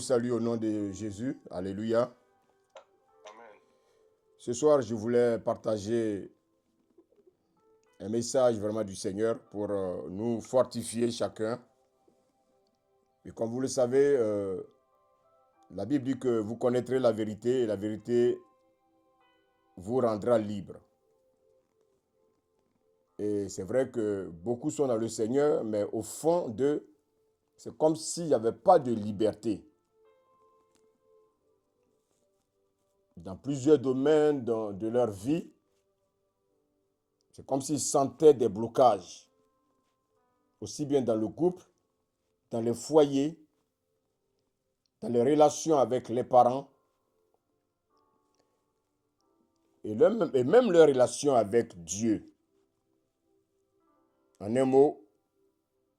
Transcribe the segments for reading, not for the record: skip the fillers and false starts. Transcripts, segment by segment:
salue au nom de Jésus. Alléluia. Amen. Ce soir, je voulais partager un message vraiment du Seigneur pour nous fortifier chacun. Et comme vous le savez, la Bible dit que vous connaîtrez la vérité et la vérité vous rendra libre. Et c'est vrai que beaucoup sont dans le Seigneur, mais au fond d'eux, c'est comme s'il n'y avait pas de liberté. Dans plusieurs domaines de leur vie, c'est comme s'ils sentaient des blocages, aussi bien dans le couple, dans les foyers, dans les relations avec les parents, et même leurs relations avec Dieu. En un mot,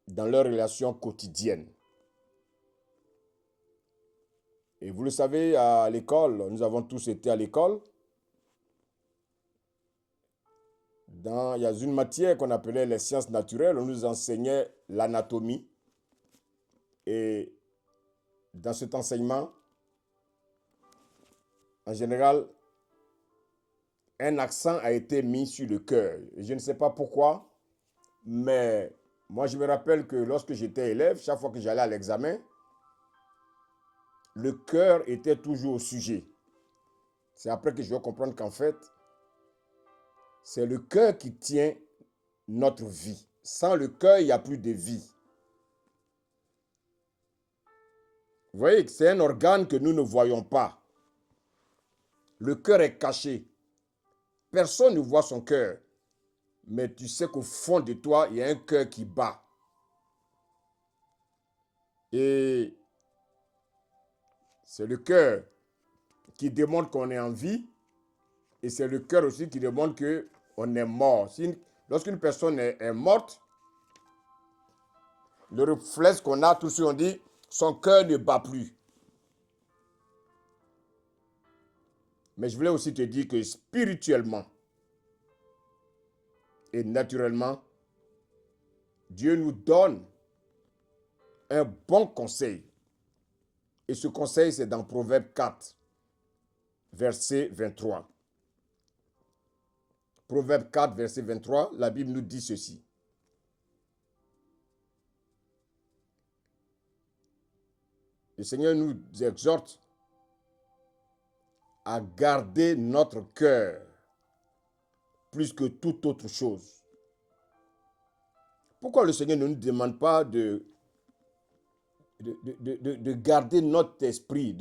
dans leurs relations quotidiennes. Et vous le savez, à l'école, nous avons tous été à l'école. Il y a une matière qu'on appelait les sciences naturelles, on nous enseignait l'anatomie. Et dans cet enseignement, en général, un accent a été mis sur le cœur. Je ne sais pas pourquoi, mais moi je me rappelle que lorsque j'étais élève, chaque fois que j'allais à l'examen, le cœur était toujours au sujet. C'est après que je vais comprendre qu'en fait, c'est le cœur qui tient notre vie. Sans le cœur, il n'y a plus de vie. Vous voyez, c'est un organe que nous ne voyons pas. Le cœur est caché. Personne ne voit son cœur. Mais tu sais qu'au fond de toi, il y a un cœur qui bat. Et c'est le cœur qui démontre qu'on est en vie. Et c'est le cœur aussi qui démontre qu'on est mort. Lorsqu'une personne est morte, le réflexe qu'on a, tout ce qu'on dit, son cœur ne bat plus. Mais je voulais aussi te dire que spirituellement et naturellement, Dieu nous donne un bon conseil. Et ce conseil, c'est dans Proverbe 4, verset 23. Proverbe 4, verset 23, la Bible nous dit ceci. Le Seigneur nous exhorte à garder notre cœur plus que toute autre chose. Pourquoi le Seigneur ne nous demande pas de garder notre esprit,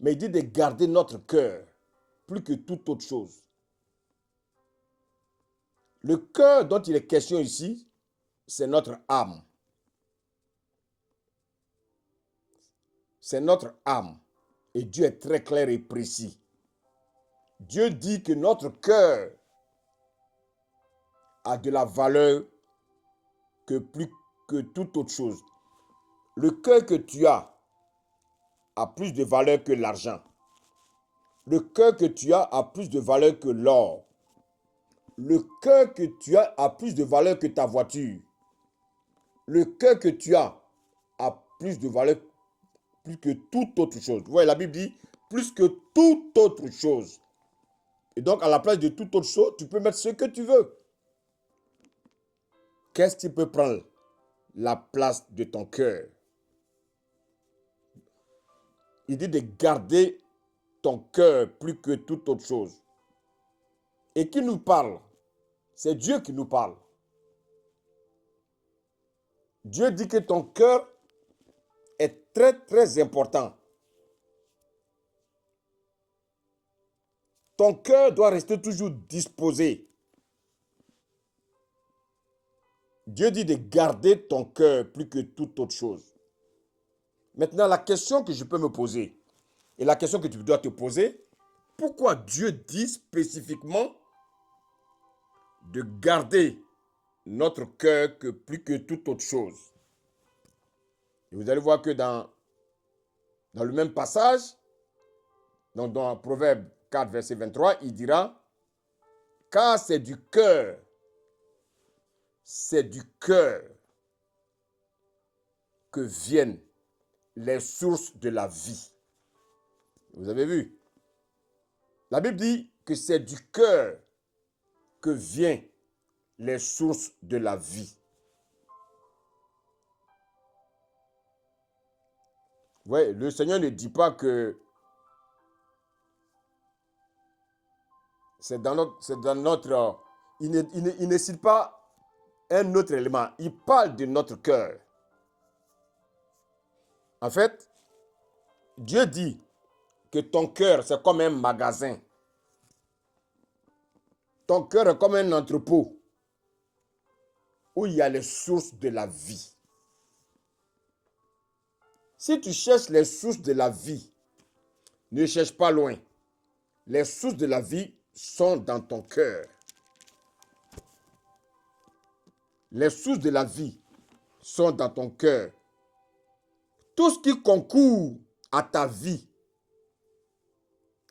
mais il dit de garder notre cœur plus que toute autre chose. Le cœur dont il est question ici, c'est notre âme. C'est notre âme. Et Dieu est très clair et précis. Dieu dit que notre cœur a de la valeur que plus que toute autre chose. Le cœur que tu as plus de valeur que l'argent. Le cœur que tu as plus de valeur que l'or. Le cœur que tu as plus de valeur que ta voiture. Le cœur que tu as plus de valeur plus que toute autre chose. Vous voyez, la Bible dit plus que toute autre chose. Et donc, à la place de toute autre chose, tu peux mettre ce que tu veux. Qu'est-ce qui peut prendre la place de ton cœur? Il dit de garder ton cœur plus que toute autre chose. Et qui nous parle? C'est Dieu qui nous parle. Dieu dit que ton cœur est très, très important. Ton cœur doit rester toujours disposé. Dieu dit de garder ton cœur plus que toute autre chose. Maintenant, la question que je peux me poser, et la question que tu dois te poser, pourquoi Dieu dit spécifiquement de garder notre cœur plus que toute autre chose? Et vous allez voir que dans le même passage, donc dans Proverbe 4, verset 23, il dira, car c'est du cœur que viennent les sources de la vie. Vous avez vu? La Bible dit que c'est du cœur que viennent les sources de la vie. Oui, le Seigneur ne dit pas que c'est dans notre il ne cite pas un autre élément. Il parle de notre cœur. En fait, Dieu dit que ton cœur, c'est comme un magasin. Ton cœur est comme un entrepôt où il y a les sources de la vie. Si tu cherches les sources de la vie, ne cherche pas loin. Les sources de la vie sont dans ton cœur. Les sources de la vie sont dans ton cœur. Tout ce qui concourt à ta vie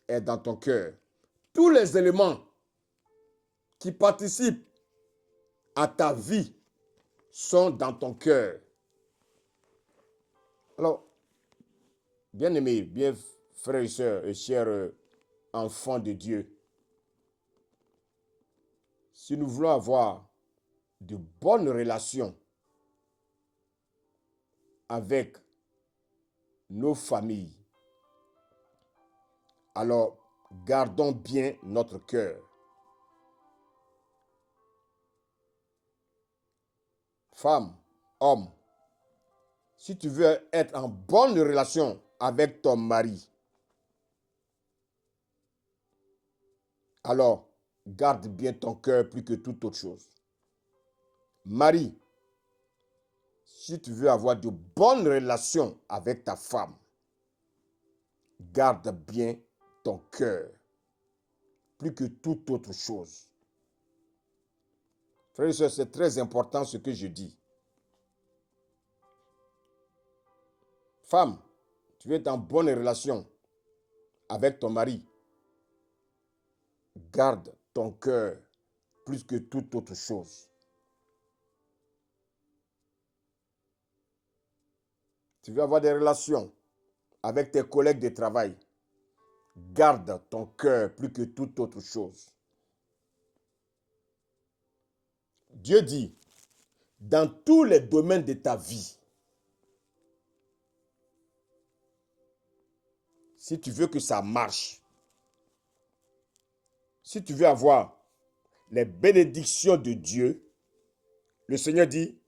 est dans ton cœur. Tous les éléments qui participent à ta vie sont dans ton cœur. Alors, bien-aimés, bien frères et sœurs et chers enfants de Dieu, si nous voulons avoir de bonnes relations avec nos familles, alors gardons bien notre cœur. Femme, homme, si tu veux être en bonne relation avec ton mari, alors garde bien ton cœur plus que toute autre chose. Mari, si tu veux avoir de bonnes relations avec ta femme, garde bien ton cœur plus que toute autre chose. Frères et sœurs, c'est très important ce que je dis. Femme, tu veux être en bonne relation avec ton mari, garde ton cœur plus que toute autre chose. Tu veux avoir des relations avec tes collègues de travail, garde ton cœur plus que toute autre chose. Dieu dit, dans tous les domaines de ta vie, si tu veux que ça marche, si tu veux avoir les bénédictions de Dieu, le Seigneur dit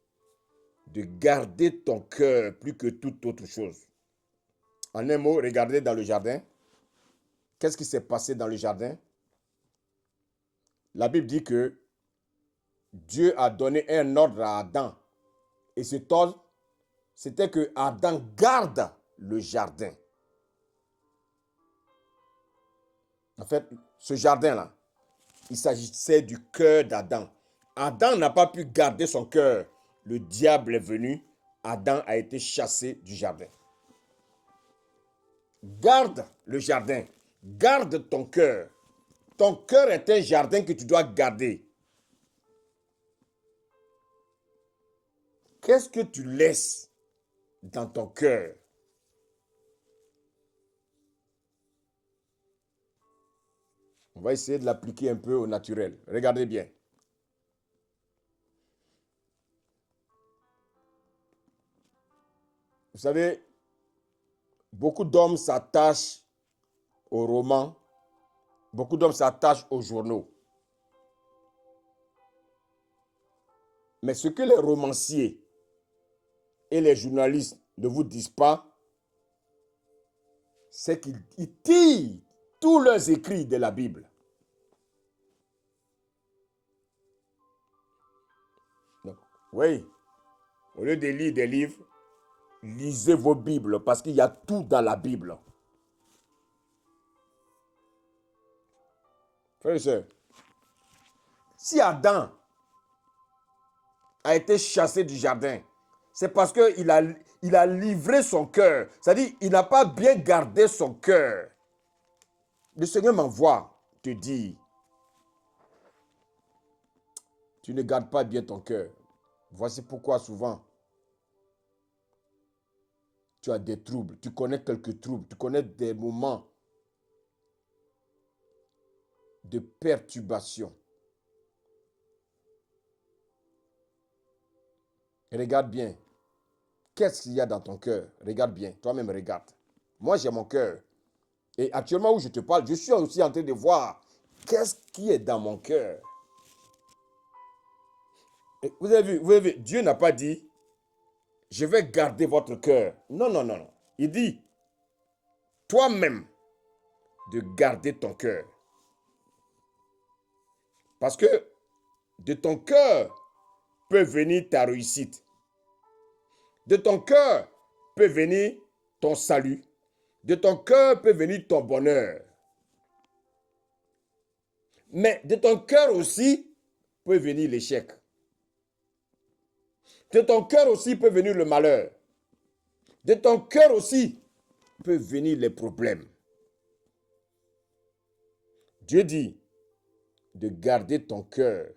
de garder ton cœur plus que toute autre chose. En un mot, regardez dans le jardin. Qu'est-ce qui s'est passé dans le jardin? La Bible dit que Dieu a donné un ordre à Adam. Et cet ordre, c'était que Adam garde le jardin. En fait, ce jardin-là, il s'agissait du cœur d'Adam. Adam n'a pas pu garder son cœur. Le diable est venu. Adam a été chassé du jardin. Garde le jardin. Garde ton cœur. Ton cœur est un jardin que tu dois garder. Qu'est-ce que tu laisses dans ton cœur? On va essayer de l'appliquer un peu au naturel. Regardez bien. Vous savez, beaucoup d'hommes s'attachent aux romans, beaucoup d'hommes s'attachent aux journaux. Mais ce que les romanciers et les journalistes ne vous disent pas, c'est qu'ils tirent tous leurs écrits de la Bible. Donc, oui, au lieu de lire des livres, lisez vos Bibles parce qu'il y a tout dans la Bible. Frères et sœurs, si Adam a été chassé du jardin, c'est parce qu'il a livré son cœur. C'est-à-dire qu'il n'a pas bien gardé son cœur. Le Seigneur m'envoie te dire, tu ne gardes pas bien ton cœur. Voici pourquoi souvent, tu as des troubles, tu connais quelques troubles, tu connais des moments de perturbation. Regarde bien. Qu'est-ce qu'il y a dans ton cœur? Regarde bien. Toi-même, regarde. Moi, j'ai mon cœur. Et actuellement où je te parle, je suis aussi en train de voir qu'est-ce qui est dans mon cœur. Et vous avez vu, Dieu n'a pas dit, je vais garder votre cœur. Non, non, non, non. Il dit, toi-même, de garder ton cœur. Parce que de ton cœur peut venir ta réussite. De ton cœur peut venir ton salut. De ton cœur peut venir ton bonheur. Mais de ton cœur aussi peut venir l'échec. De ton cœur aussi peut venir le malheur. De ton cœur aussi peut venir les problèmes. Dieu dit de garder ton cœur.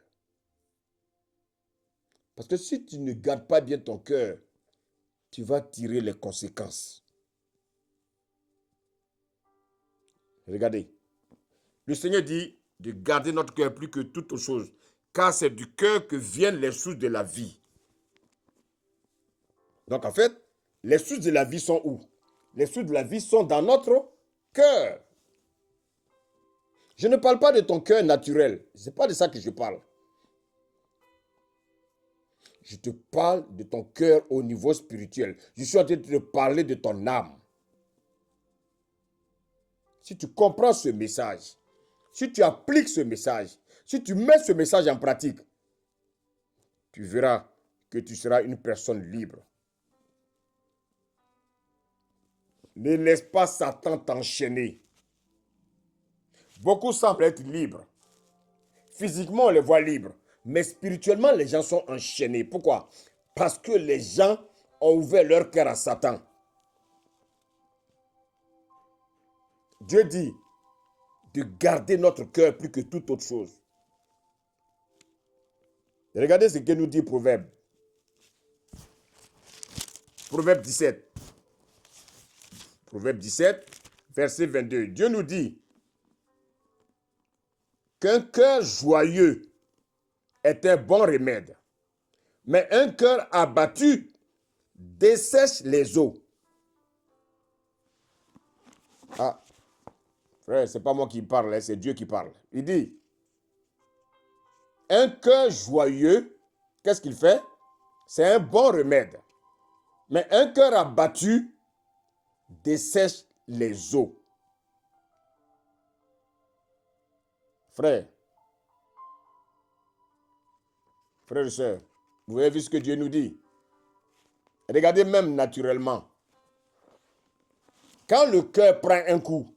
Parce que si tu ne gardes pas bien ton cœur, tu vas tirer les conséquences. Regardez. Le Seigneur dit de garder notre cœur plus que toute autre chose, car c'est du cœur que viennent les sources de la vie. Donc en fait, les sources de la vie sont où? Les sources de la vie sont dans notre cœur. Je ne parle pas de ton cœur naturel. Ce n'est pas de ça que je parle. Je te parle de ton cœur au niveau spirituel. Je suis en train de te parler de ton âme. Si tu comprends ce message, si tu appliques ce message, si tu mets ce message en pratique, tu verras que tu seras une personne libre. Ne laisse pas Satan t'enchaîner. Beaucoup semblent être libres. Physiquement, on les voit libres. Mais spirituellement, les gens sont enchaînés. Pourquoi? Parce que les gens ont ouvert leur cœur à Satan. Dieu dit de garder notre cœur plus que toute autre chose. Regardez ce que nous dit Proverbe. Proverbe 17. Proverbe 17, verset 22. Dieu nous dit qu'un cœur joyeux est un bon remède, mais un cœur abattu dessèche les eaux. Ah, frère, c'est pas moi qui parle, c'est Dieu qui parle. Il dit, un cœur joyeux, qu'est-ce qu'il fait? C'est un bon remède. Mais un cœur abattu dessèche les eaux. Frère et sœurs, vous avez vu ce que Dieu nous dit? Regardez même naturellement. Quand le cœur prend un coup,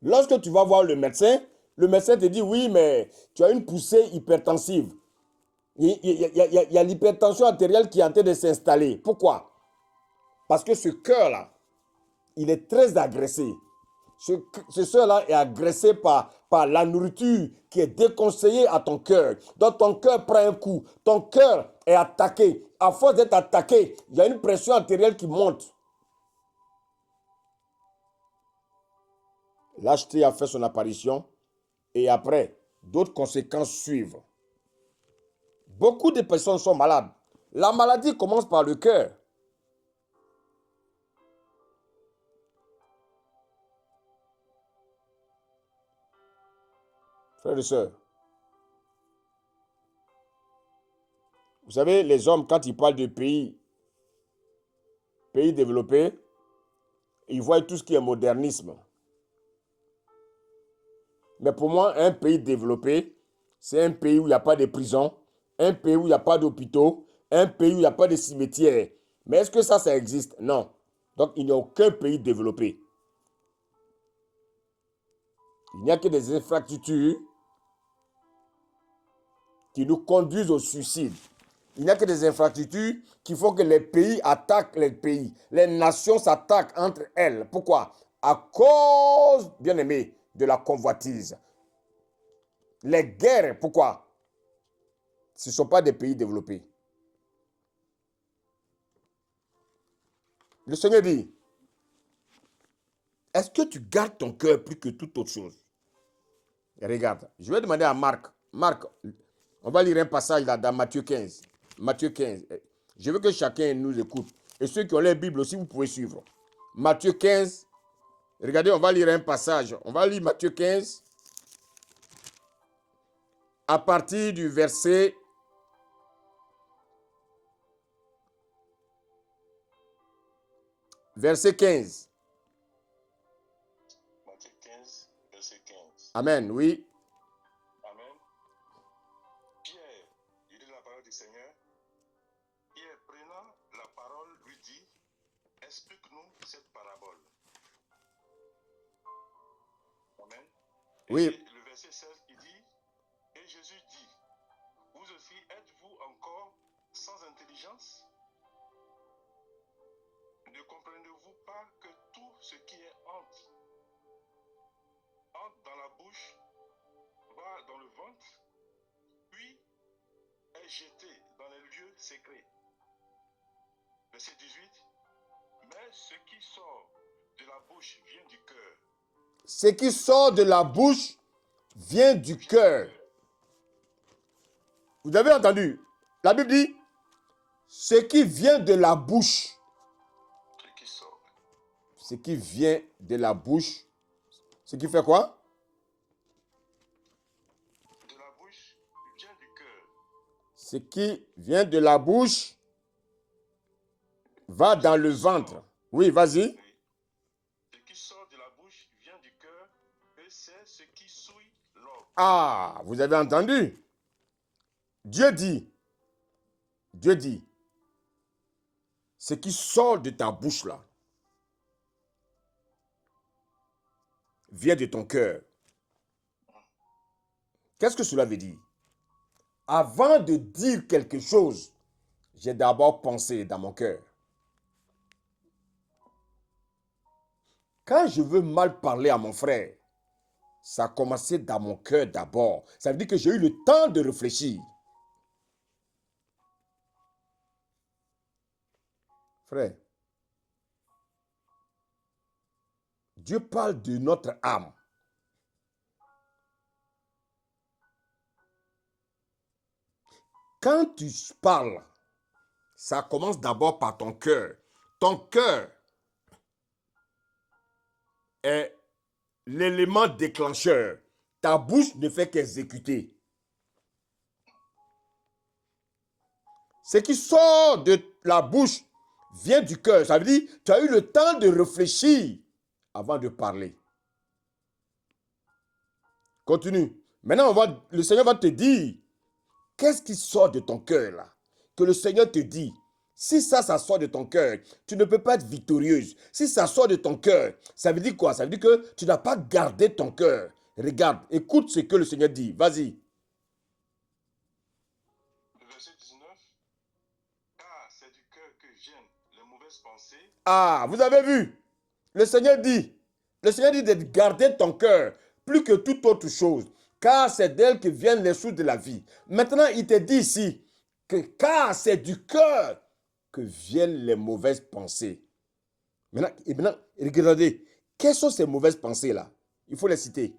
lorsque tu vas voir le médecin te dit, oui, mais tu as une poussée hypertensive. Il y a l'hypertension artérielle qui est en train de s'installer. Pourquoi? Parce que ce cœur-là, il est très agressé. Ce cœur-là est agressé par la nourriture qui est déconseillée à ton cœur. Donc ton cœur prend un coup. Ton cœur est attaqué. À force d'être attaqué, il y a une pression artérielle qui monte. Lâcheté a fait son apparition et après, d'autres conséquences suivent. Beaucoup de personnes sont malades. La maladie commence par le cœur. Frères et sœurs, vous savez, les hommes, quand ils parlent de pays développés, ils voient tout ce qui est modernisme. Mais pour moi, un pays développé, c'est un pays où il n'y a pas de prison, un pays où il n'y a pas d'hôpitaux, un pays où il n'y a pas de cimetières. Mais est-ce que ça existe? Non. Donc, il n'y a aucun pays développé. Il n'y a que des infrastructures qui nous conduisent au suicide. Il n'y a que des infrastructures qui font que les pays attaquent les pays. Les nations s'attaquent entre elles. Pourquoi? À cause, bien aimé, de la convoitise. Les guerres, pourquoi? Ce ne sont pas des pays développés. Le Seigneur dit, est-ce que tu gardes ton cœur plus que toute autre chose? Et regarde, je vais demander à Marc. Marc, on va lire un passage là dans Matthieu 15. Matthieu 15. Je veux que chacun nous écoute. Et ceux qui ont les Bibles aussi, vous pouvez suivre. Matthieu 15. Regardez, on va lire un passage. On va lire Matthieu 15. À partir du verset 15. Matthieu 15, verset 15. Amen, oui. Amen. Pierre, il dit la parole du Seigneur. Pierre, prenant la parole, lui dit, explique-nous cette parabole. Amen. Et Oui. le verset 16, il dit, et Jésus dit, vous aussi êtes-vous encore sans intelligence? Ne comprenez-vous pas que tout ce qui est entre dans la bouche, va dans le ventre, puis est jeté dans les lieux secrets? Verset 18. Mais ce qui sort de la bouche vient du cœur. Ce qui sort de la bouche vient du cœur. Vous avez entendu? La Bible dit, ce qui vient de la bouche. Ce qui sort. Ce qui vient de la bouche. Ce qui fait quoi? De la bouche vient du cœur. Ce qui vient de la bouche va dans le ventre. Oui, vas-y. Ce qui sort de la bouche vient du cœur et c'est ce qui souille l'homme. Ah, vous avez entendu? Dieu dit, ce qui sort de ta bouche là, vient de ton cœur. Qu'est-ce que cela veut dire? Avant de dire quelque chose, j'ai d'abord pensé dans mon cœur. Quand je veux mal parler à mon frère, ça a commencé dans mon cœur d'abord. Ça veut dire que j'ai eu le temps de réfléchir. Frère, Dieu parle de notre âme. Quand tu parles, ça commence d'abord par ton cœur. Ton cœur est l'élément déclencheur. Ta bouche ne fait qu'exécuter. Ce qui sort de la bouche vient du cœur. Ça veut dire que tu as eu le temps de réfléchir avant de parler. Continue. Maintenant, le Seigneur va te dire, qu'est-ce qui sort de ton cœur là? Que le Seigneur te dit, si ça sort de ton cœur, tu ne peux pas être victorieuse. Si ça sort de ton cœur, ça veut dire quoi? Ça veut dire que tu n'as pas gardé ton cœur. Regarde, écoute ce que le Seigneur dit. Vas-y. Le verset 19. Car c'est du cœur que viennent les mauvaises pensées. Ah, vous avez vu? Le Seigneur dit de garder ton cœur plus que toute autre chose, car c'est d'elle que viennent les sources de la vie. Maintenant, il te dit ici que car c'est du cœur que viennent les mauvaises pensées. Maintenant, regardez, quelles sont ces mauvaises pensées-là? Il faut les citer.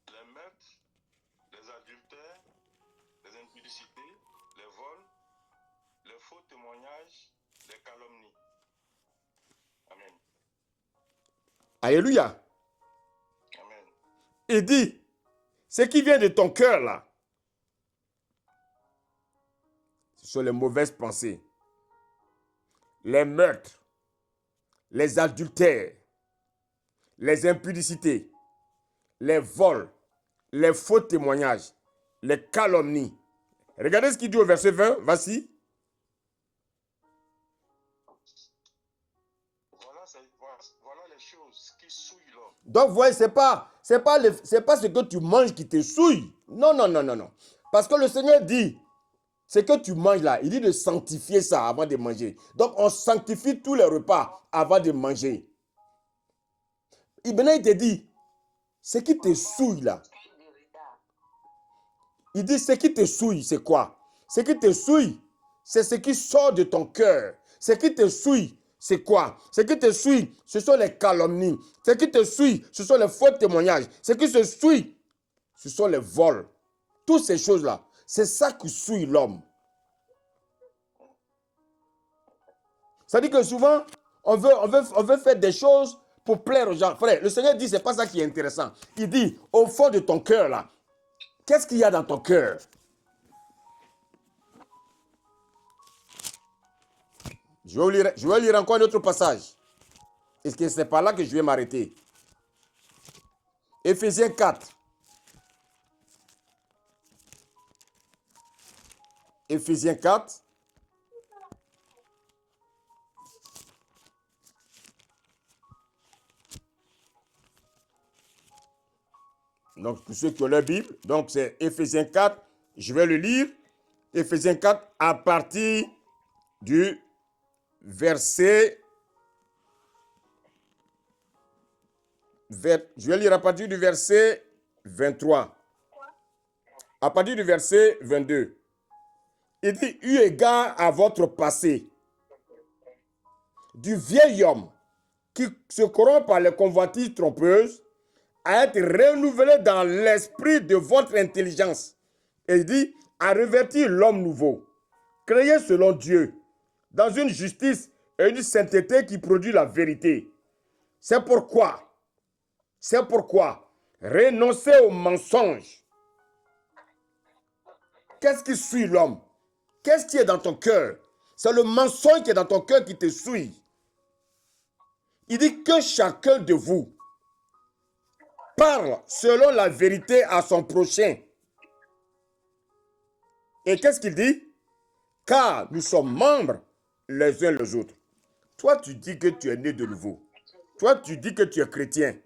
Les meurtres, les adultères, les impudicités, les vols, les faux témoignages, les calomnies. Amen. Alléluia. Amen. Il dit, ce qui vient de ton cœur là, ce sont les mauvaises pensées, les meurtres, les adultères, les impudicités, les vols, les faux témoignages, les calomnies. Regardez ce qu'il dit au verset 20, voici. Voilà les choses qui souillent l'homme. Donc, vous voyez, c'est pas ce que tu manges qui te souille. Non, non, non, non, non. Parce que le Seigneur dit, ce que tu manges là, il dit de sanctifier ça avant de manger. Donc, on sanctifie tous les repas avant de manger. Et maintenant, il te dit, ce qui te souille là. Il dit, ce qui te souille, c'est quoi? Ce qui te souille, c'est ce qui sort de ton cœur. Ce qui te souille, c'est quoi? Ce qui te suit, ce sont les calomnies. Ce qui te suit, ce sont les faux témoignages. Ce qui te suit, ce sont les vols. Toutes ces choses-là, c'est ça qui suit l'homme. C'est-à-dire que souvent, on veut faire des choses pour plaire aux gens. Frère, le Seigneur dit, c'est pas ça qui est intéressant. Il dit, au fond de ton cœur, là, qu'est-ce qu'il y a dans ton cœur? Je vais lire encore un autre passage. Et c'est par là que je vais m'arrêter. Éphésiens 4. Éphésiens 4. Donc, pour ceux qui ont la Bible, donc c'est Éphésiens 4. Je vais le lire. Éphésiens 4 à partir du verset... Je vais lire à partir du verset 23. À partir du verset 22. Il dit, eu égard à votre passé, du vieil homme qui se corrompt par les convoitises trompeuses, à être renouvelé dans l'esprit de votre intelligence. Et il dit, à revêtir l'homme nouveau, créé selon Dieu, dans une justice et une sainteté qui produit la vérité. C'est pourquoi, renoncez au mensonge. Qu'est-ce qui suit l'homme? Qu'est-ce qui est dans ton cœur? C'est le mensonge qui est dans ton cœur qui te suit. Il dit que chacun de vous parle selon la vérité à son prochain. Et qu'est-ce qu'il dit? Car nous sommes membres les uns les autres. Toi, tu dis que tu es né de nouveau. Toi, tu dis que tu es chrétien.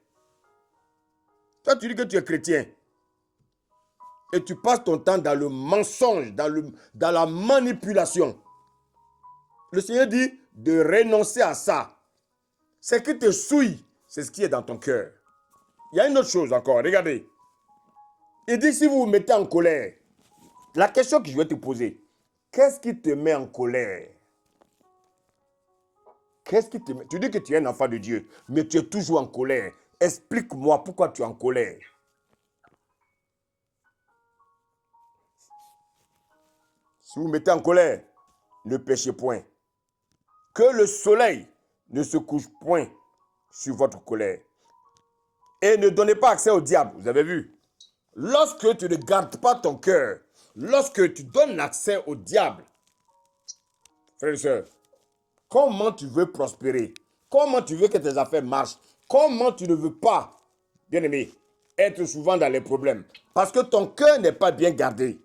Toi, tu dis que tu es chrétien. Et tu passes ton temps dans le mensonge, dans la manipulation. Le Seigneur dit de renoncer à ça. Ce qui te souille, c'est ce qui est dans ton cœur. Il y a une autre chose encore, regardez. Il dit si vous vous mettez en colère, la question que je vais te poser, qu'est-ce qui te met en colère? Qu'est-ce qui te met? Tu dis que tu es un enfant de Dieu, mais tu es toujours en colère. Explique-moi pourquoi tu es en colère. Si vous vous mettez en colère, ne péchez point. Que le soleil ne se couche point sur votre colère. Et ne donnez pas accès au diable, vous avez vu. Lorsque tu ne gardes pas ton cœur, lorsque tu donnes l'accès au diable, frères et sœurs, comment tu veux prospérer? Comment tu veux que tes affaires marchent? Comment tu ne veux pas, bien-aimé, être souvent dans les problèmes? Parce que ton cœur n'est pas bien gardé.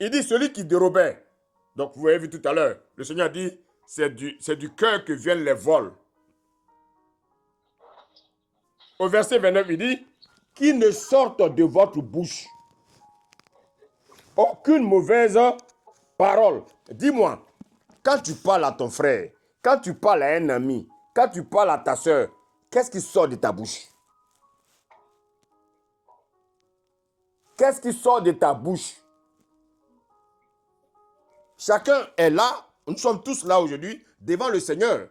Il dit celui qui dérobait. Donc vous avez vu tout à l'heure, le Seigneur dit, c'est du cœur que viennent les vols. Au verset 29, il dit, qu'il ne sorte de votre bouche aucune mauvaise parole. Dis-moi, quand tu parles à ton frère, quand tu parles à un ami, quand tu parles à ta soeur, qu'est-ce qui sort de ta bouche? Qu'est-ce qui sort de ta bouche? Chacun est là, nous sommes tous là aujourd'hui, devant le Seigneur.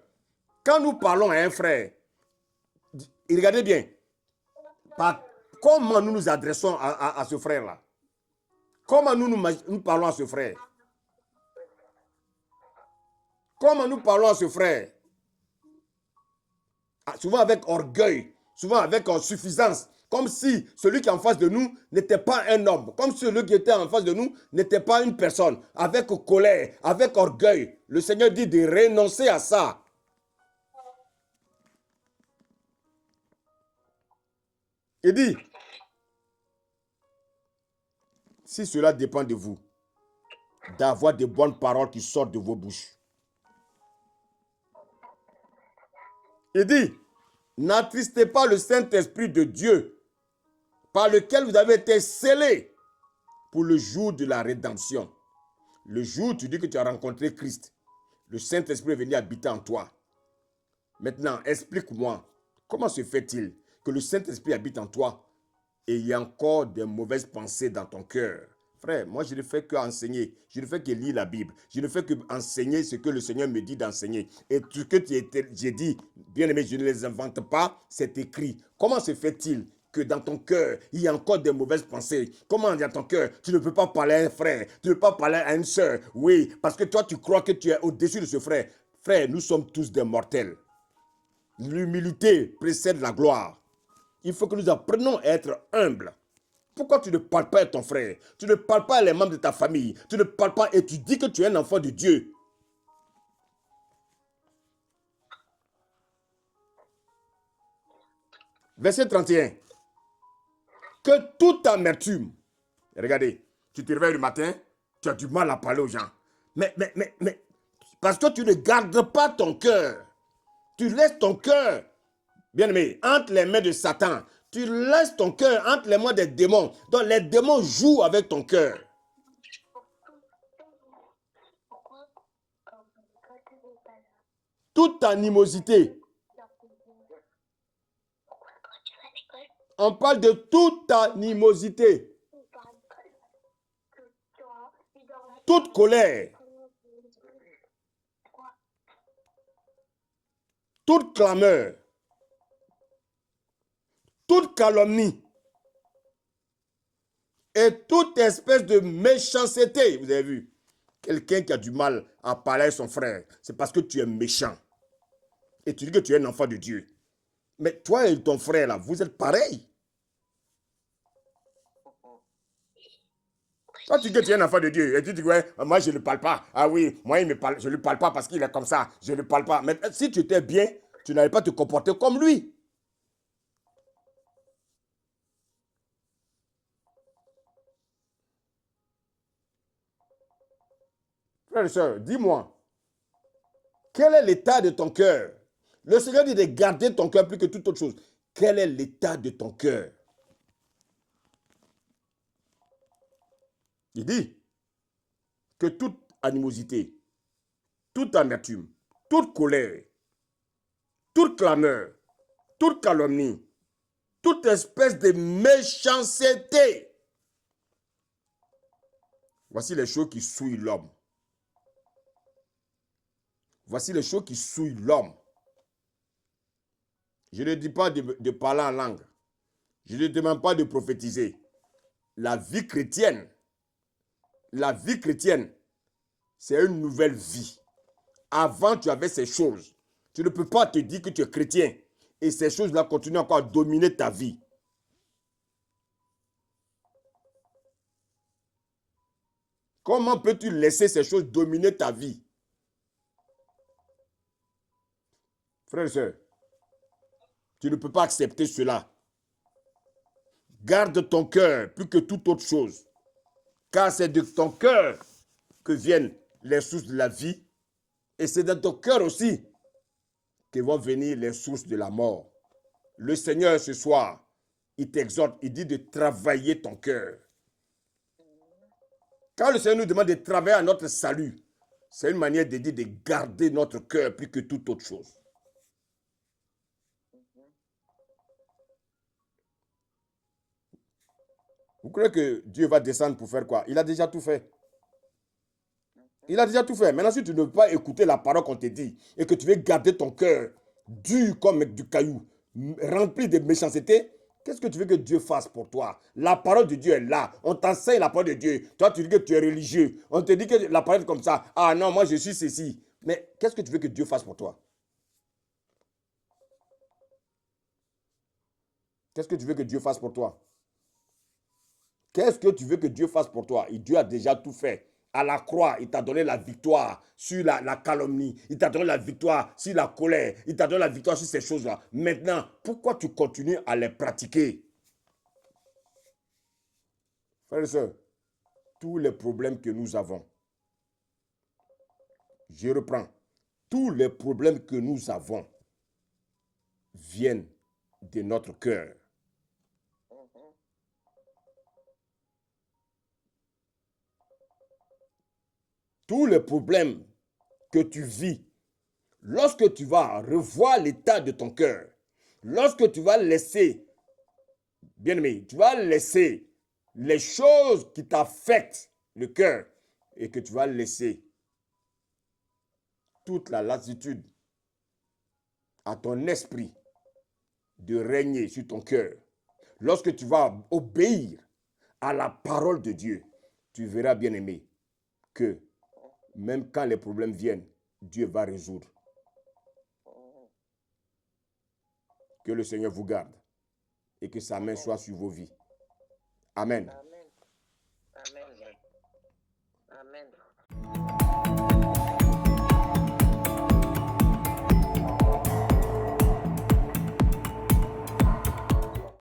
Quand nous parlons à un frère, regardez bien, comment nous nous adressons à ce frère-là? Comment nous parlons à ce frère? Comment nous parlons à ce frère? Souvent avec orgueil, souvent avec suffisance, comme si celui qui est en face de nous n'était pas un homme, comme si celui qui était en face de nous n'était pas une personne, avec colère, avec orgueil. Le Seigneur dit de renoncer à ça. Il dit, si cela dépend de vous, d'avoir de bonnes paroles qui sortent de vos bouches. Il dit, n'attristez pas le Saint-Esprit de Dieu, par lequel vous avez été scellés pour le jour de la rédemption. Le jour où tu dis que tu as rencontré Christ, le Saint-Esprit est venu habiter en toi. Maintenant, explique-moi, comment se fait-il que le Saint-Esprit habite en toi et il y a encore des mauvaises pensées dans ton cœur? Frère, moi, je ne fais qu'enseigner. Je ne fais que lire la Bible. Je ne fais qu'enseigner ce que le Seigneur me dit d'enseigner. Et tout ce que j'ai dit, bien aimé, je ne les invente pas, c'est écrit. Comment se fait-il que dans ton cœur, il y a encore des mauvaises pensées? Comment dans ton cœur, tu ne peux pas parler à un frère, tu ne peux pas parler à une soeur? Oui, parce que toi, tu crois que tu es au-dessus de ce frère. Frère, nous sommes tous des mortels. L'humilité précède la gloire. Il faut que nous apprenions à être humbles. Pourquoi tu ne parles pas à ton frère? Tu ne parles pas à les membres de ta famille. Tu ne parles pas et tu dis que tu es un enfant de Dieu. Verset 31. Que toute amertume. Regardez, tu te réveilles le matin, tu as du mal à parler aux gens. Mais, parce que tu ne gardes pas ton cœur. Tu laisses ton cœur, bien aimé, entre les mains de Satan. Tu laisses ton cœur entre les mains des démons. Donc les démons jouent avec ton cœur. Toute animosité. On parle de toute animosité. Toute colère. Toute clameur. Toute calomnie. Et toute espèce de méchanceté. Vous avez vu? Quelqu'un qui a du mal à parler à son frère, c'est parce que tu es méchant. Et tu dis que tu es un enfant de Dieu. Mais toi et ton frère, là, vous êtes pareils. Toi, tu dis que tu es un enfant de Dieu. Et tu dis, ouais, moi, je ne parle pas. Ah oui, moi, je ne lui parle pas parce qu'il est comme ça. Je ne parle pas. Mais si tu étais bien, tu n'allais pas te comporter comme lui. Frère et soeur, dis-moi, quel est l'état de ton cœur? Le Seigneur dit de garder ton cœur plus que toute autre chose. Quel est l'état de ton cœur? Il dit que toute animosité, toute amertume, toute colère, toute clameur, toute calomnie, toute espèce de méchanceté. Voici les choses qui souillent l'homme. Voici les choses qui souillent l'homme. Je ne dis pas de parler en langue. Je ne demande pas de prophétiser. La vie chrétienne, c'est une nouvelle vie. Avant, tu avais ces choses. Tu ne peux pas te dire que tu es chrétien et ces choses-là continuent encore à dominer ta vie. Comment peux-tu laisser ces choses dominer ta vie? Frère et soeur, tu ne peux pas accepter cela. Garde ton cœur plus que toute autre chose. Car c'est de ton cœur que viennent les sources de la vie. Et c'est de ton cœur aussi que vont venir les sources de la mort. Le Seigneur, ce soir, il t'exhorte, il dit de travailler ton cœur. Quand le Seigneur nous demande de travailler à notre salut, c'est une manière de dire de garder notre cœur plus que toute autre chose. Vous croyez que Dieu va descendre pour faire quoi? Il a déjà tout fait. Il a déjà tout fait. Maintenant, si tu ne veux pas écouter la parole qu'on te dit et que tu veux garder ton cœur dur comme du caillou, rempli de méchanceté, qu'est-ce que tu veux que Dieu fasse pour toi? La parole de Dieu est là. On t'enseigne la parole de Dieu. Toi, tu dis que tu es religieux. On te dit que la parole est comme ça. Ah non, moi, je suis ceci. Mais qu'est-ce que tu veux que Dieu fasse pour toi? Qu'est-ce que tu veux que Dieu fasse pour toi? Qu'est-ce que tu veux que Dieu fasse pour toi? Et Dieu a déjà tout fait. À la croix, il t'a donné la victoire sur la calomnie. Il t'a donné la victoire sur la colère. Il t'a donné la victoire sur ces choses-là. Maintenant, pourquoi tu continues à les pratiquer? Frères et sœurs, tous les problèmes que nous avons, je reprends, tous les problèmes que nous avons viennent de notre cœur. Tous les problèmes que tu vis, lorsque tu vas revoir l'état de ton cœur, lorsque tu vas laisser, bien aimé, tu vas laisser les choses qui t'affectent le cœur et que tu vas laisser toute la latitude à ton esprit de régner sur ton cœur. Lorsque tu vas obéir à la parole de Dieu, tu verras, bien-aimé, que même quand les problèmes viennent, Dieu va résoudre. Que le Seigneur vous garde et que sa main soit sur vos vies. Amen.